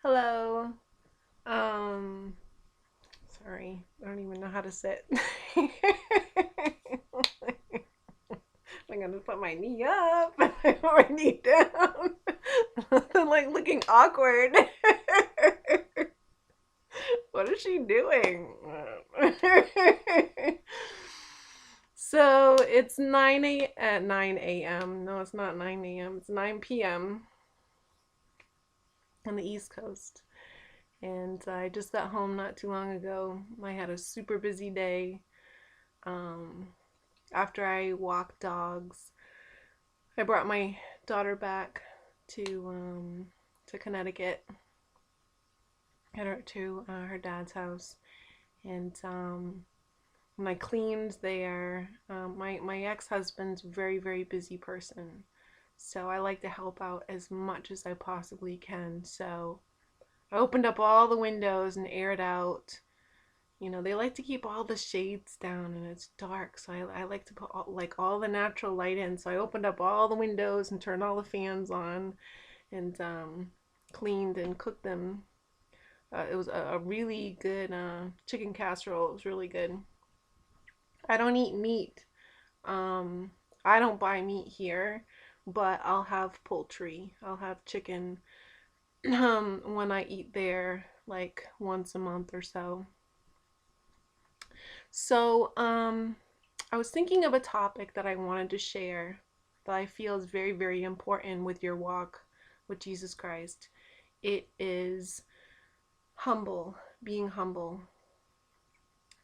Hello. Um, Sorry, I don't even know how to sit. I'm gonna put my knee up, put my knee down. Like looking awkward. What is she doing? So it's 9 a.m. No, it's not 9 a.m. It's 9 p.m. on the East Coast. And I just got home not too long ago. I had a super busy day. Um, After I walked dogs, I brought my daughter back to Connecticut, had her to her dad's house, and when I cleaned there, my ex husband's a very busy person, so I like to help out as much as I possibly can. So I opened up all the windows and aired out. They like to keep all the shades down and it's dark, so I like to put all the natural light in. So I opened up all the windows and turned all the fans on and cleaned and cooked them. It was a really good chicken casserole. It was really good. I don't eat meat. Um, I don't buy meat here, but I'll have poultry. I'll have chicken when I eat there, like once a month or so. So, I was thinking of a topic that I wanted to share that I feel is very important with your walk with Jesus Christ. It is being humble.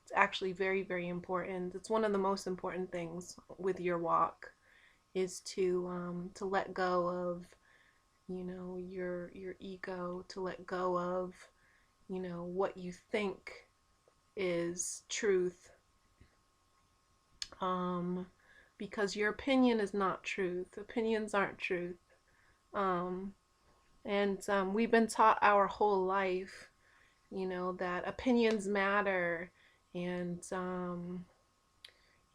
It's actually very important. It's one of the most important things with your walk is to let go of, your ego, to let go of, what you think is truth, um, because your opinion is not truth. Opinions aren't truth. Um, and we've been taught our whole life, that opinions matter, and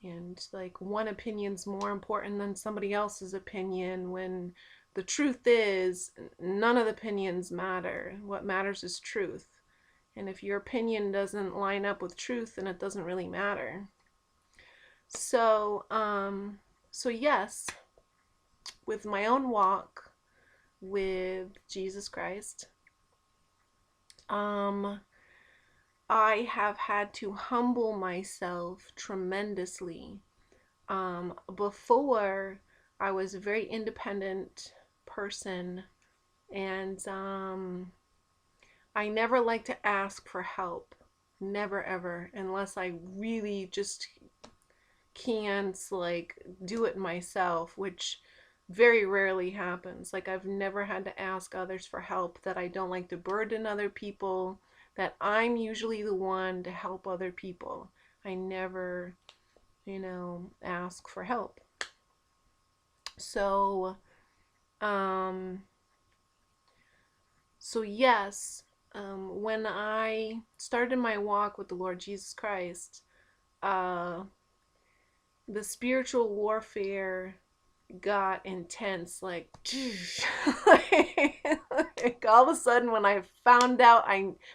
and like one opinion's more important than somebody else's opinion. When the truth is, none of the opinions matter. What matters is truth. And if your opinion doesn't line up with truth, then it doesn't really matter. So, so yes, with my own walk with Jesus Christ, um, I have had to humble myself tremendously. Before, I was a very independent person, and I never like to ask for help. Never ever, unless I really just can't like do it myself, which very rarely happens. Like I've never had to ask others for help, that I don't like to burden other people, that I'm usually the one to help other people. I never, ask for help. So, um so yes, when I started my walk with the Lord Jesus Christ, uh the spiritual warfare got intense, like, like all of a sudden when I found out,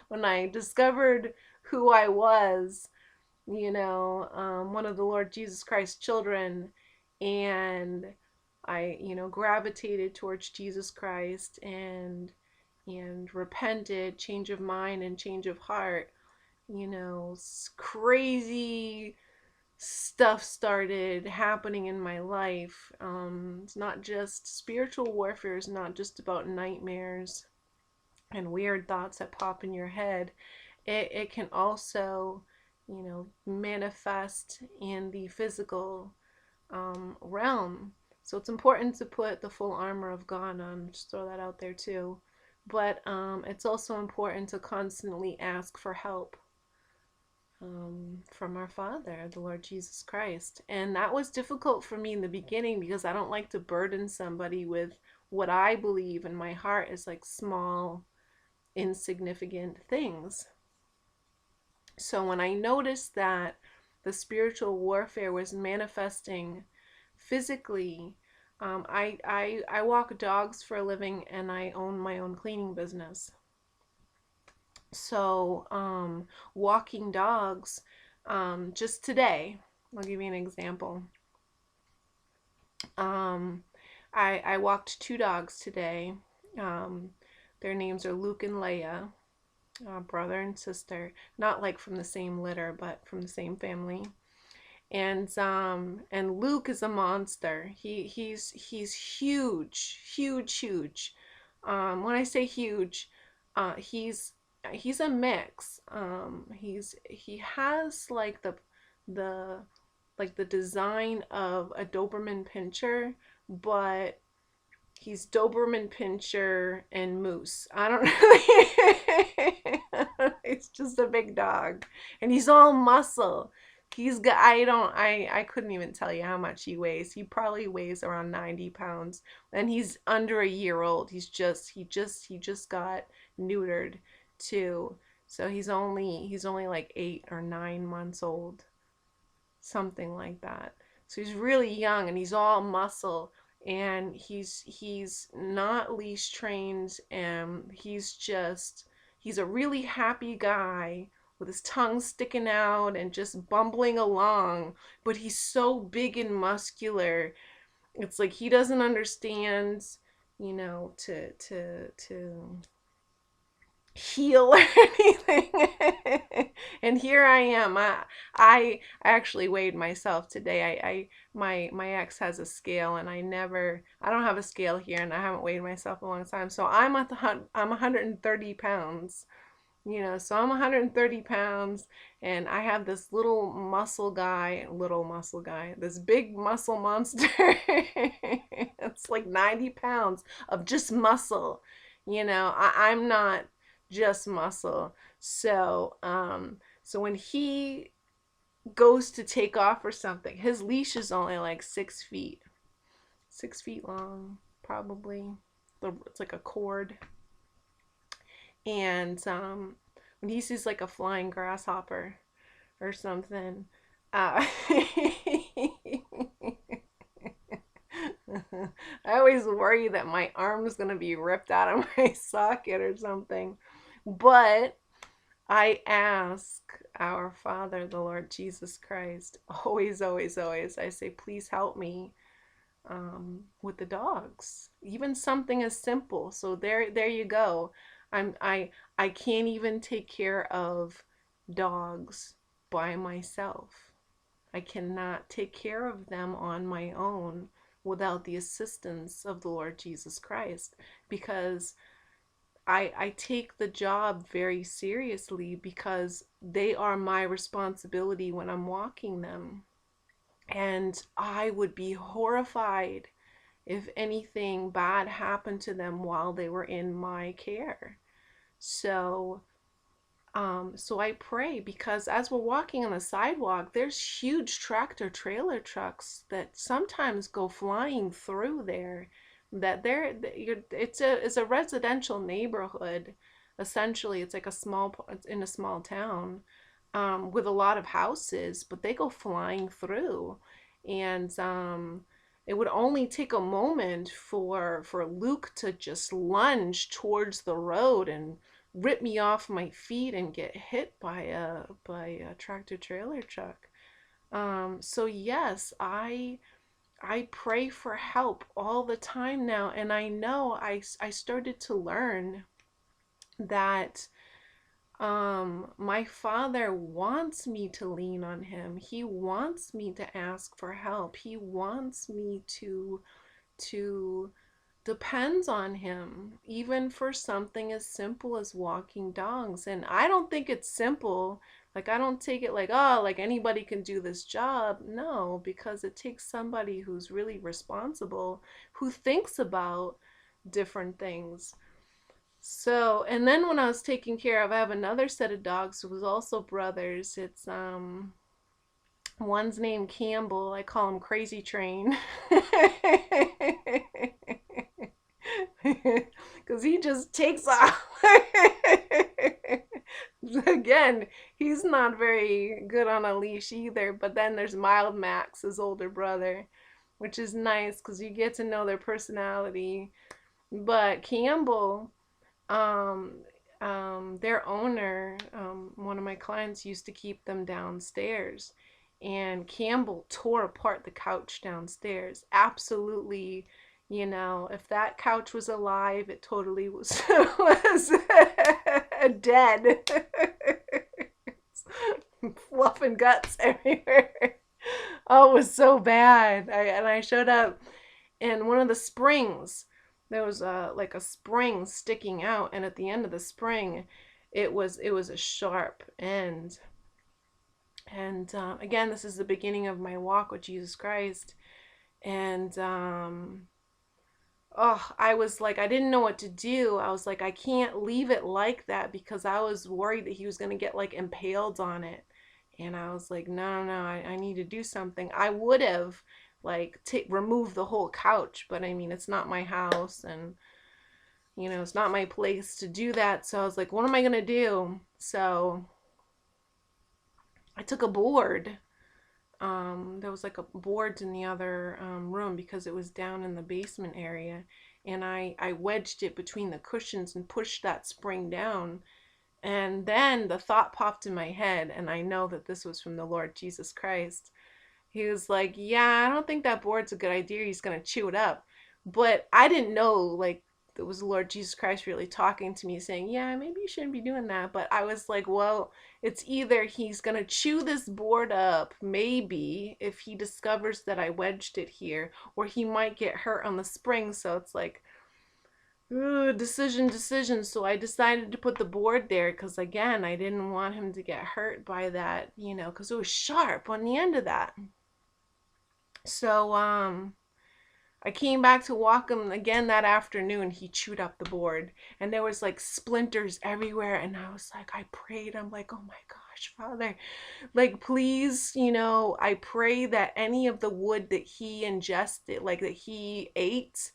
when I discovered who I was, one of the Lord Jesus Christ's children, and I, gravitated towards Jesus Christ and repented, change of mind and change of heart, crazy stuff started happening in my life. It's not just spiritual warfare, is not just about nightmares and weird thoughts that pop in your head. It can also, manifest in the physical realm. So it's important to put the full armor of God on. Just throw that out there too. But it's also important to constantly ask for help from our Father, the Lord Jesus Christ. And that was difficult for me in the beginning because I don't like to burden somebody with what I believe in my heart is like small, insignificant things. So when I noticed that the spiritual warfare was manifesting physically, I walk dogs for a living and I own my own cleaning business. So, walking dogs, just today, I'll give you an example. Um, I walked two dogs today. Um, their names are Luke and Leia, brother and sister, not like from the same litter, but from the same family. And Luke is a monster. He's huge, huge, huge. When I say huge, he's a mix. He has like the the design of a Doberman Pinscher, but he's Doberman Pinscher and Moose. I don't know. It's just a big dog, and he's all muscle. He's got. I don't. I couldn't even tell you how much he weighs. He probably weighs around 90 pounds, and he's under a year old. He just got neutered too. So he's only like 8 or 9 months old, something like that. So he's really young and he's all muscle, and he's not leash trained, and he's a really happy guy with his tongue sticking out and just bumbling along, but he's so big and muscular. It's like he doesn't understand, to heal or anything. And here I am. I actually weighed myself today. My ex has a scale, and I don't have a scale here, and I haven't weighed myself in a long time. So I'm 130 pounds. So I'm 130 pounds, and I have this little muscle guy, this big muscle monster. It's like 90 pounds of just muscle. I'm not just muscle. So when he goes to take off or something, his leash is only like 6 feet, 6 feet long, probably. It's like a cord. And when he sees like a flying grasshopper or something, I always worry that my arm's gonna be ripped out of my socket or something. But I ask our Father, the Lord Jesus Christ, always, always, always. I say, please help me with the dogs. Even something as simple. So there you go. I can't even take care of dogs by myself. I cannot take care of them on my own without the assistance of the Lord Jesus Christ, because I take the job very seriously, because they are my responsibility when I'm walking them. And I would be horrified if anything bad happened to them while they were in my care. So, so I pray, because as we're walking on the sidewalk, there's huge tractor trailer trucks that sometimes go flying through there. It's a residential neighborhood. Essentially, it's like it's in a small town, with a lot of houses, but they go flying through, and it would only take a moment for Luke to just lunge towards the road and rip me off my feet and get hit by a tractor trailer truck. So yes, I pray for help all the time now, and I know I started to learn that my Father wants me to lean on him. He wants me to ask for help. He wants me to depends on him, even for something as simple as walking dogs. And I don't think it's simple. Like, I don't take it like, oh, like anybody can do this job. No, because it takes somebody who's really responsible, who thinks about different things. So, and then when I was taking care of, I have another set of dogs who was also brothers. It's one's named Campbell. I call him Crazy Train. Because he just takes off. Again, he's not very good on a leash either. But then there's Mild Max, his older brother, which is nice because you get to know their personality. But Campbell, um, their owner, one of my clients, used to keep them downstairs, and Campbell tore apart the couch downstairs. Absolutely, if that couch was alive, it totally was was dead. Fluff and guts everywhere. Oh, it was so bad. I showed up, and one of the springs, there was like a spring sticking out, and at the end of the spring, it was a sharp end. And again, this is the beginning of my walk with Jesus Christ, and oh, I was like, I didn't know what to do. I was like, I can't leave it like that, because I was worried that he was gonna get like impaled on it. And I was like, no, no, I need to do something. I would have like removed the whole couch, but I mean, it's not my house, and it's not my place to do that. So I was like, what am I gonna do? So I took a board. There was like a boards in the other room, because it was down in the basement area, and I wedged it between the cushions and pushed that spring down. And then the thought popped in my head, and I know that this was from the Lord Jesus Christ. He was like, yeah, I don't think that board's a good idea. He's going to chew it up. But I didn't know, like, it was the Lord Jesus Christ really talking to me, saying, yeah, maybe you shouldn't be doing that. But I was like, well, it's either he's going to chew this board up, maybe, if he discovers that I wedged it here, or he might get hurt on the spring. So it's like, ooh, decision. So I decided to put the board there, because, again, I didn't want him to get hurt by that, because it was sharp on the end of that. So I came back to walk him again that afternoon. He chewed up the board, and there was like splinters everywhere. And I was like, I prayed. I'm like, oh my gosh, Father, like, please, I pray that any of the wood that he ingested, like that he ate,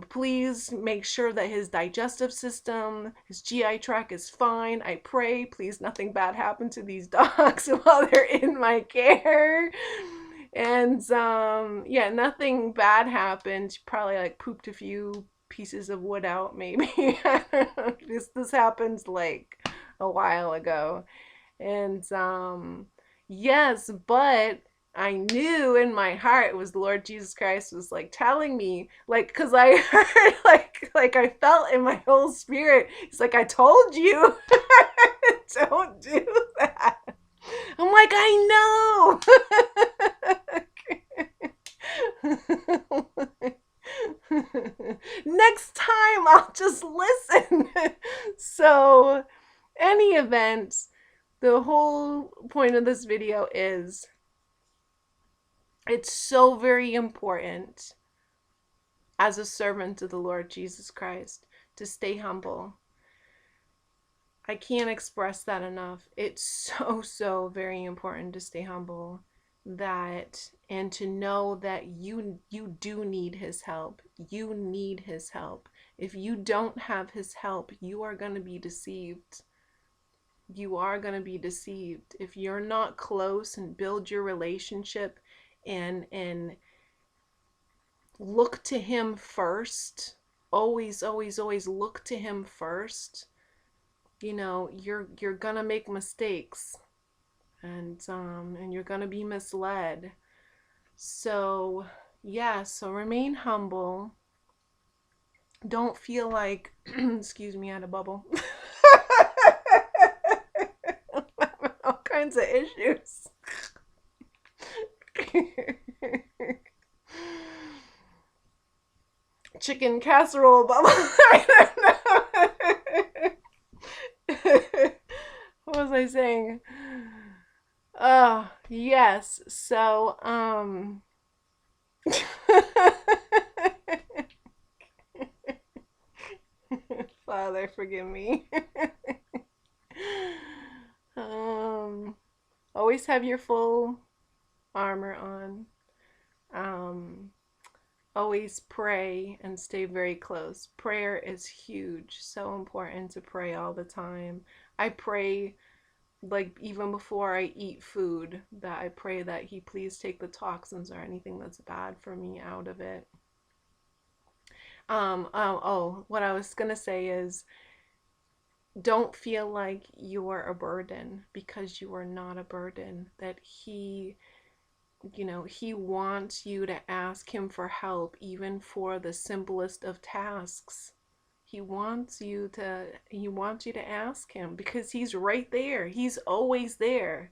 please make sure that his digestive system, his GI tract is fine. I pray, please, nothing bad happen to these dogs while they're in my care. And yeah, nothing bad happened. Probably like pooped a few pieces of wood out, maybe. I don't know. This happened like a while ago. And yes, but I knew in my heart it was the Lord Jesus Christ was like telling me, like, because I heard, like I felt in my whole spirit. He's like, I told you, don't do that. I'm like, I know. Next time I'll just listen. So, any event, the whole point of this video is, it's so very important as a servant of the Lord Jesus Christ to stay humble. I can't express that enough. It's so very important to stay humble, that, and to know that you do need his help. You need his help. If you don't have his help, you are going to be deceived. You are going to be deceived if you're not close and build your relationship and look to him first. Always look to him first. You're gonna make mistakes, and you're gonna be misled. So yeah, so remain humble. Don't feel like excuse me, I had a bubble. I'm having all kinds of issues. Chicken casserole bubble. I don't know. What was I saying? Oh, yes. So, Father, forgive me. um, Always have your full armor on. Always pray and stay very close. Prayer is huge. So important to pray all the time. I pray, like, even before I eat food, that I pray that he please take the toxins or anything that's bad for me out of it. What I was gonna say is, don't feel like you're a burden, because you are not a burden. That he wants you to ask him for help, even for the simplest of tasks. He wants you to ask him, because he's right there. He's always there.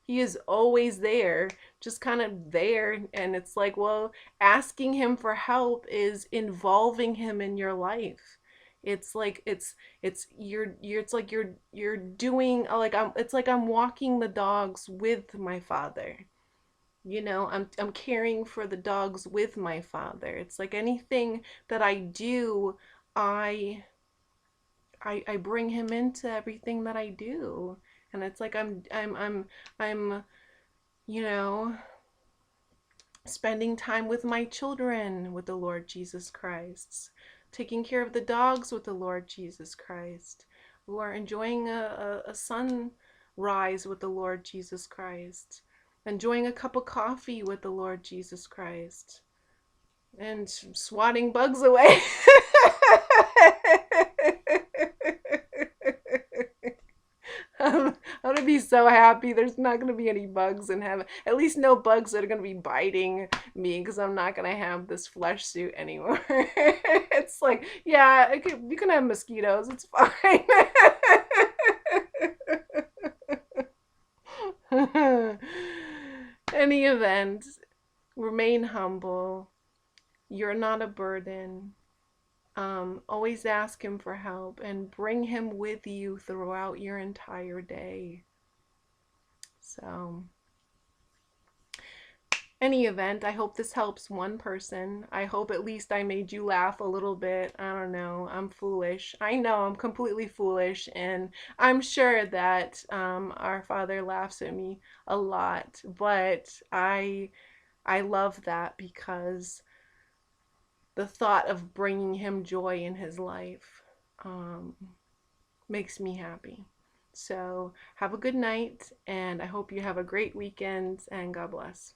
He is always there, just kind of there. And it's like, well, asking him for help is involving him in your life. It's like it's like you're doing, like, I'm walking the dogs with my father. I'm caring for the dogs with my father. It's like anything that I do, I I bring him into everything that I do. And it's like I'm you know spending time with my children with the Lord Jesus Christ, taking care of the dogs with the Lord Jesus Christ, who are enjoying a sunrise with the Lord Jesus Christ, enjoying a cup of coffee with the Lord Jesus Christ, and swatting bugs away. I'm gonna be so happy. There's not gonna be any bugs in heaven. At least no bugs that are gonna be biting me, because I'm not gonna have this flesh suit anymore. It's like, yeah, you can have mosquitoes. It's fine. Any event, remain humble. You're not a burden. Always ask him for help and bring him with you throughout your entire day. So, any event, I hope this helps one person. I hope at least I made you laugh a little bit. I don't know. I'm foolish. I know I'm completely foolish, and I'm sure that our Father laughs at me a lot. But I love that, because the thought of bringing him joy in his life um, makes me happy. So have a good night, and I hope you have a great weekend, and God bless.